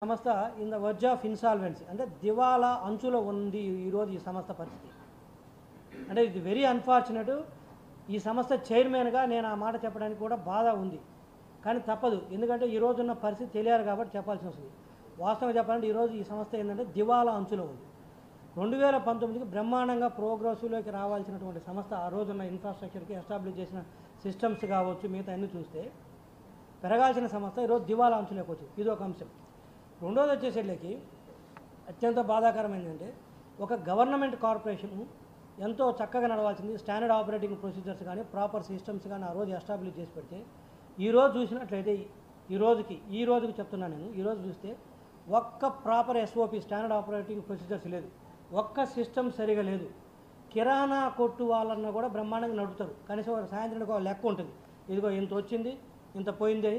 సంస్థ in the verge of insolvency అంటే దివాలా అంచులో ఉంది ఈరోజు ఈ సంస్థ పరిస్థితి. అంటే ఇది వెరీ అన్ఫార్చునేట్. ఈ సంస్థ చైర్మన్గా నేను ఆ మాట చెప్పడానికి కూడా బాధ ఉంది, కానీ తప్పదు. ఎందుకంటే ఈరోజున్న పరిస్థితి తెలియాలి కాబట్టి చెప్పాల్సి వస్తుంది. వాస్తవంగా చెప్పాలంటే ఈరోజు ఈ సంస్థ ఏంటంటే దివాలా అంచులో ఉంది. 2019కి బ్రహ్మాండంగా ప్రోగ్రెసివ్లోకి రావాల్సినటువంటి సంస్థ ఆ రోజున్న ఇన్ఫ్రాస్ట్రక్చర్కి ఎస్టాబ్లిష్ చేసిన సిస్టమ్స్ కావచ్చు, మిగతా అన్నీ చూస్తే పెరగాల్సిన సంస్థ ఈరోజు దివాలా అంచులోకి వచ్చింది. ఇది ఒక అంశం. రెండోది వచ్చేసరికి అత్యంత బాధాకరం ఏంటంటే ఒక గవర్నమెంట్ కార్పొరేషన్ ఎంతో చక్కగా నడవాల్సింది, స్టాండర్డ్ ఆపరేటింగ్ ప్రొసీజర్స్ కానీ ప్రాపర్ సిస్టమ్స్ కానీ ఆ రోజు ఎస్టాబ్లిష్ చేసి పెడితే ఈరోజు చూసినట్లయితే ఈ రోజుకి చెప్తున్నాను నేను, ఈరోజు చూస్తే ఒక్క proper SOP standard operating procedures లేదు, ఒక్క సిస్టమ్ సరిగా లేదు. కిరాణా కొట్టు వాళ్ళన్నా కూడా బ్రహ్మాండంగా నడుపుతారు. కనీసం సాయంత్రానికి ఒక లెక్క ఉంటుంది, ఇదిగో ఇంత వచ్చింది ఇంత పోయింది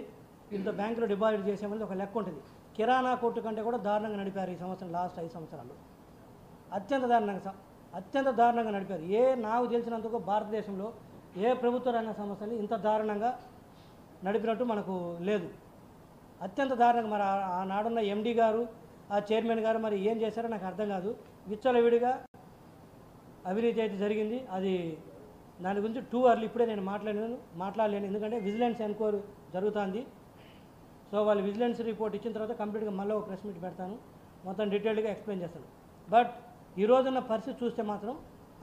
ఇంత బ్యాంకులో డిపాజిట్ చేసామని ఒక లెక్క ఉంటుంది. కిరాణా కొట్టు కంటే కూడా దారుణంగా నడిపారు ఈ సంవత్సరం, లాస్ట్ 5 సంవత్సరాలు అత్యంత దారుణంగా నడిపారు. నాకు తెలిసినందుకు భారతదేశంలో ఏ ప్రభుత్వ రంగ సంస్థని ఇంత దారుణంగా నడిపినట్టు మనకు లేదు. అత్యంత దారుణంగా మరి ఆనాడున్న ఎండీ గారు ఆ చైర్మన్ గారు మరి ఏం చేశారో నాకు అర్థం కాదు. విచ్చలవిడిగా అవినీతి అయితే జరిగింది. అది దాని గురించి టూ అర్లీ ఇప్పుడే నేను మాట్లాడలేను, ఎందుకంటే విజిలెన్స్ ఎంక్వైరీ జరుగుతుంది. సో వాళ్ళు విజిలెన్స్ రిపోర్ట్ ఇచ్చిన తర్వాత కంప్లీట్గా మళ్ళీ ఒక ప్రెస్ మీట్ పెడతాను, మొత్తం డీటెయిల్డ్గా ఎక్స్ప్లెయిన్ చేస్తాను. బట్ ఈ రోజున్న పరిస్థితి చూస్తే మాత్రం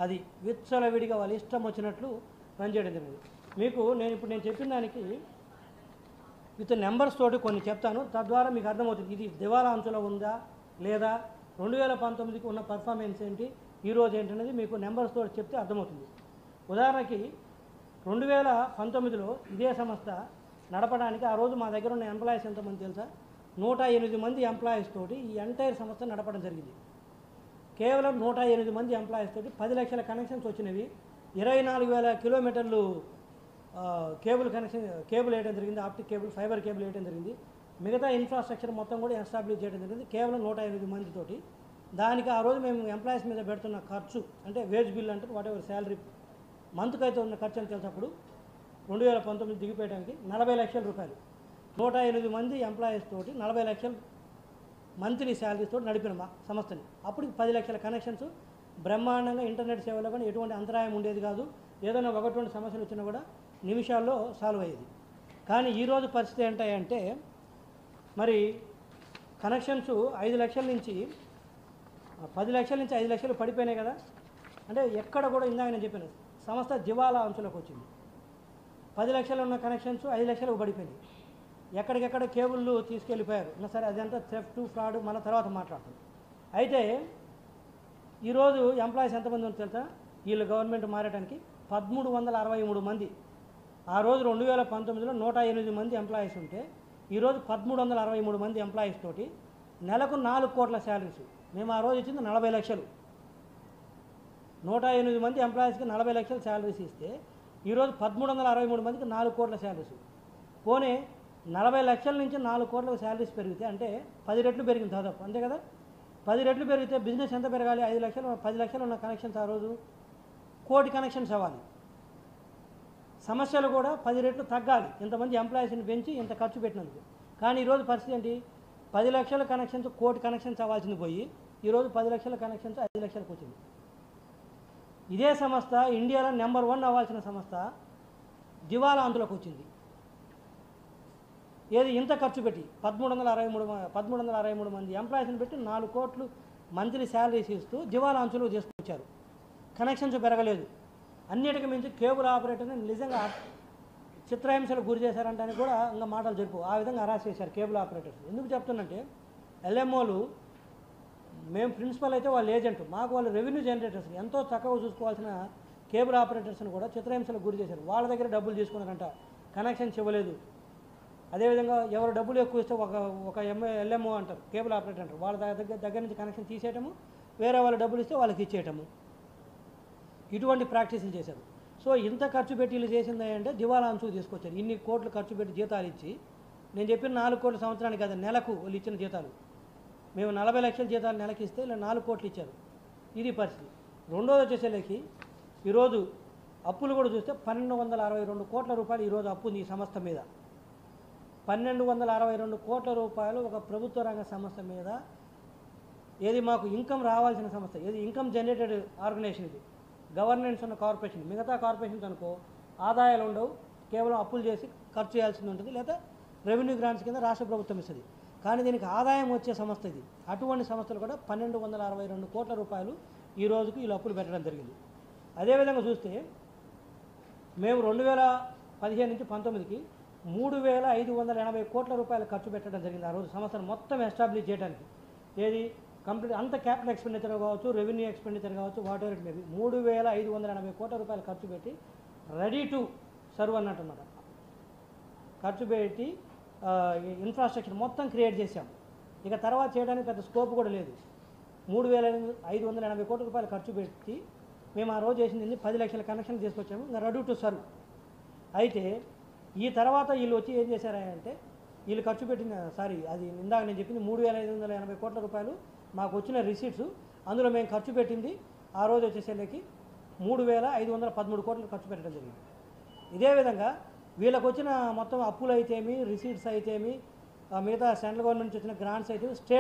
అది విచ్చలవిడిగా వాళ్ళు ఇష్టం వచ్చినట్లు పనిచేయడం జరిగింది. మీకు నేను చెప్పిన దానికి విత్ నెంబర్స్ తోటి కొన్ని చెప్తాను, తద్వారా మీకు అర్థమవుతుంది ఇది దివాలా అంచులో ఉందా లేదా, 2019కి ఉన్న పర్ఫార్మెన్స్ ఏంటి, ఈరోజు ఏంటనేది మీకు నెంబర్స్ తోటి చెప్తే అర్థమవుతుంది. ఉదాహరణకి 2019లో ఇదే సంస్థ నడపడానికి ఆ రోజు మా దగ్గర ఉన్న ఎంప్లాయీస్ ఎంతమంది తెలుసా? 108 మంది ఎంప్లాయీస్ తోటి ఈ ఎంటైర్ సంస్థ నడపడం జరిగింది. కేవలం 108 మంది ఎంప్లాయీస్ తోటి 10 లక్షల కనెక్షన్స్ వచ్చినవి, 24,000 కిలోమీటర్లు కేబుల్ వేయడం జరిగింది, ఆప్టిక్ కేబుల్, ఫైబర్ కేబుల్ వేయడం జరిగింది. మిగతా ఇన్ఫ్రాస్ట్రక్చర్ మొత్తం కూడా ఎస్టాబ్లిష్ చేయడం జరిగింది కేవలం 108 మందితోటి. దానికి ఆ రోజు మేము ఎంప్లాయీస్ మీద పెడుతున్న ఖర్చు అంటే వేజ్ బిల్ అంటే వాట్ ఎవర్ శాలరీ మంత్కి అయితే ఉన్న ఖర్చు అని తెలిసినప్పుడు 2019 దిగిపోయడానికి 40 లక్షల రూపాయలు. 108 మంది ఎంప్లాయీస్ తోటి 40 లక్షలు మంత్లీ శాలరీస్ తోటి నడిపిన మా సంస్థని. అప్పుడు 10 లక్షల కనెక్షన్స్ బ్రహ్మాండంగా ఇంటర్నెట్ సేవలో కానీ ఎటువంటి అంతరాయం ఉండేది కాదు. ఏదైనా ఒకటువంటి సమస్యలు వచ్చినా కూడా నిమిషాల్లో సాల్వ్ అయ్యేది. కానీ ఈరోజు పరిస్థితి ఏంటంటే మరి కనెక్షన్స్ 5 లక్షల నుంచి 10 లక్షల నుంచి 5 లక్షలు పడిపోయినాయి కదా. అంటే ఎక్కడ కూడా ఇందాక నేను చెప్పాను సంస్థ దివాలా అంచులోకి వచ్చింది. 10 లక్షలు ఉన్న కనెక్షన్స్ 5 లక్షలకు పడిపోయినాయి. ఎక్కడికెక్కడ కేబుల్లు తీసుకెళ్ళిపోయారు. సరే అదంతా థెఫ్ట్ ఫ్రాడ్ మన తర్వాత మాట్లాడతాం. అయితే ఈరోజు ఎంప్లాయీస్ ఎంతమంది ఉంది తెలుసా? వీళ్ళు గవర్నమెంట్ మారడానికి 1363 మంది. ఆ రోజు 2019లో 108 మంది ఎంప్లాయీస్ ఉంటే ఈరోజు 1363 మంది ఎంప్లాయీస్ తోటి నెలకు 4 కోట్ల శాలరీస్. మేము ఆ రోజు ఇచ్చింది 40 లక్షలు. 108 మంది ఎంప్లాయీస్కి 40 లక్షలు శాలరీస్ ఇస్తే ఈరోజు 1363 మందికి 4 కోట్ల శాలరీస్. పోనీ 40 లక్షల నుంచి 4 కోట్ల శాలరీస్ పెరిగితే అంటే 10 రెట్లు పెరిగింది దాదాపు, అంతే కదా. 10 రెట్లు పెరిగితే బిజినెస్ ఎంత పెరగాలి? 5 లక్షలు 10 లక్షలు ఉన్న కనెక్షన్స్ ఆ రోజు 1 కోటి కనెక్షన్స్ అవ్వాలి. సమస్యలు కూడా 10 రెట్లు తగ్గాలి ఇంతమంది ఎంప్లాయీస్ని పెంచి ఇంత ఖర్చు పెట్టినందుకు. కానీ ఈరోజు పరిస్థితి ఏంటి? 10 లక్షల కనెక్షన్స్ 1 కోటి కనెక్షన్స్ అవ్వాల్సింది పోయి ఈరోజు 10 లక్షల కనెక్షన్స్ 5 లక్షలకు వచ్చింది. ఇదే సంస్థ ఇండియాలో నెంబర్ 1 అవ్వాల్సిన సంస్థ దివాలా అంతులోకి వచ్చింది. ఏది ఇంత ఖర్చు పెట్టి 1363 మంది ఎంప్లాయీస్ని పెట్టి 4 కోట్లు మంత్లీ శాలరీస్ ఇస్తూ దివాలా అంచులో చేసుకొచ్చారు. కనెక్షన్స్ పెరగలేదు. అన్నిటికీ మించి కేబుల్ ఆపరేటర్ని నిజంగా చిత్రహింసలకు గురి చేశారంటే కూడా ఇంకా మాటలు జరుపు. ఆ విధంగా హరాస్ చేశారు కేబుల్ ఆపరేటర్స్. ఎందుకు చెప్తున్నంటే ఎల్ఎంఓలు మేము ప్రిన్సిపల్ అయితే వాళ్ళు ఏజెంట్, మాకు వాళ్ళు రెవెన్యూ జనరేటర్స్ ఎంతో చక్కగా చూసుకోవాల్సిన కేబుల్ ఆపరేటర్స్ని కూడా చిత్రహింసలకు గురి చేశారు. వాళ్ళ దగ్గర డబ్బులు తీసుకున్నారంట, కనెక్షన్స్ ఇవ్వలేదు. అదేవిధంగా ఎవరు డబ్బులు ఎక్కువ ఇస్తే ఒక ఎల్ఎంఓ అంటారు, కేబుల్ ఆపరేటర్ అంటారు, వాళ్ళ దగ్గర నుంచి కనెక్షన్ తీసేయటము, వేరే వాళ్ళు డబ్బులు ఇస్తే వాళ్ళకి ఇచ్చేయటము, ఇటువంటి ప్రాక్టీసులు చేశారు. సో ఇంత ఖర్చు పెట్టి వీళ్ళు చేసింది అంటే దివాలా అంచుకు తీసుకొచ్చారు. ఇన్ని కోట్లు ఖర్చు పెట్టి జీతాలు ఇచ్చి, నేను చెప్పిన 4 కోట్ల సంవత్సరానికి కదా నెలకు వాళ్ళు ఇచ్చిన జీతాలు, మేము 40 లక్షల జీతాలు నెలకి ఇస్తే ఇలా 4 కోట్లు ఇచ్చారు. ఇది పరిస్థితి. రెండోది వచ్చేసరికి ఈరోజు అప్పులు కూడా చూస్తే 1262 కోట్ల రూపాయలు ఈరోజు అప్పు ఉంది ఈ సంస్థ మీద. 1262 కోట్ల రూపాయలు ఒక ప్రభుత్వ రంగ సంస్థ మీద, ఏది మాకు ఇన్కమ్ రావాల్సిన సంస్థ, ఏది ఇన్కమ్ జనరేటెడ్ ఆర్గనైజేషన్, ఇది గవర్నెన్స్ ఉన్న కార్పొరేషన్. మిగతా కార్పొరేషన్స్ అనుకో ఆదాయాలు ఉండవు, కేవలం అప్పులు చేసి ఖర్చు చేయాల్సింది ఉంటుంది, లేదా రెవెన్యూ గ్రాంట్స్ కింద రాష్ట్ర ప్రభుత్వం ఇస్తుంది. కానీ దీనికి ఆదాయం వచ్చే సంస్థ ఇది. అటువంటి సంస్థలు కూడా 1262 కోట్ల రూపాయలు ఈ రోజుకి వీళ్ళు అప్పులు పెట్టడం జరిగింది. అదేవిధంగా చూస్తే మేము 2015 నుంచి 19కి 3580 కోట్ల రూపాయలు ఖర్చు పెట్టడం జరిగింది. ఆ రోజు సంవత్సరం మొత్తం ఎస్టాబ్లిష్ చేయడానికి. ఏది కంప్లీట్ అంత క్యాపిటల్ ఎక్స్పెండిచర్ కావచ్చు, రెవెన్యూ ఎక్స్పెండిచర్ కావచ్చు, వాట్ ఎవర్ ఇట్ మేబీ 3580 కోట్ల రూపాయలు ఖర్చు పెట్టి రెడీ టు సర్వ్ అన్నట్టున్నమాట. ఖర్చు పెట్టి ఇన్ఫ్రాస్ట్రక్చర్ మొత్తం క్రియేట్ చేశాం. ఇక తర్వాత చేయడానికి పెద్ద స్కోప్ కూడా లేదు. 3580 కోట్ల రూపాయలు ఖర్చు పెట్టి మేము ఆ రోజు చేసింది 10 లక్షల కనెక్షన్ తీసుకొచ్చాము, ఇంకా రెడీ టు సర్వ్. అయితే ఈ తర్వాత వీళ్ళు వచ్చి ఏం చేశారంటే, వీళ్ళు ఖర్చు పెట్టిన అది ఇందాక నేను చెప్పింది 3580 కోట్ల రూపాయలు మాకు వచ్చిన రిసీట్స్, అందులో మేము ఖర్చు పెట్టింది ఆ రోజు వచ్చేసరికి 3513 కోట్లు ఖర్చు పెట్టడం జరిగింది. ఇదే విధంగా వీళ్ళకి వచ్చిన మొత్తం అప్పులు అయితేమి, రిసీట్స్ అయితేమి, మిగతా సెంట్రల్ గవర్నమెంట్ నుంచి వచ్చిన గ్రాంట్స్ అయితే స్టేట్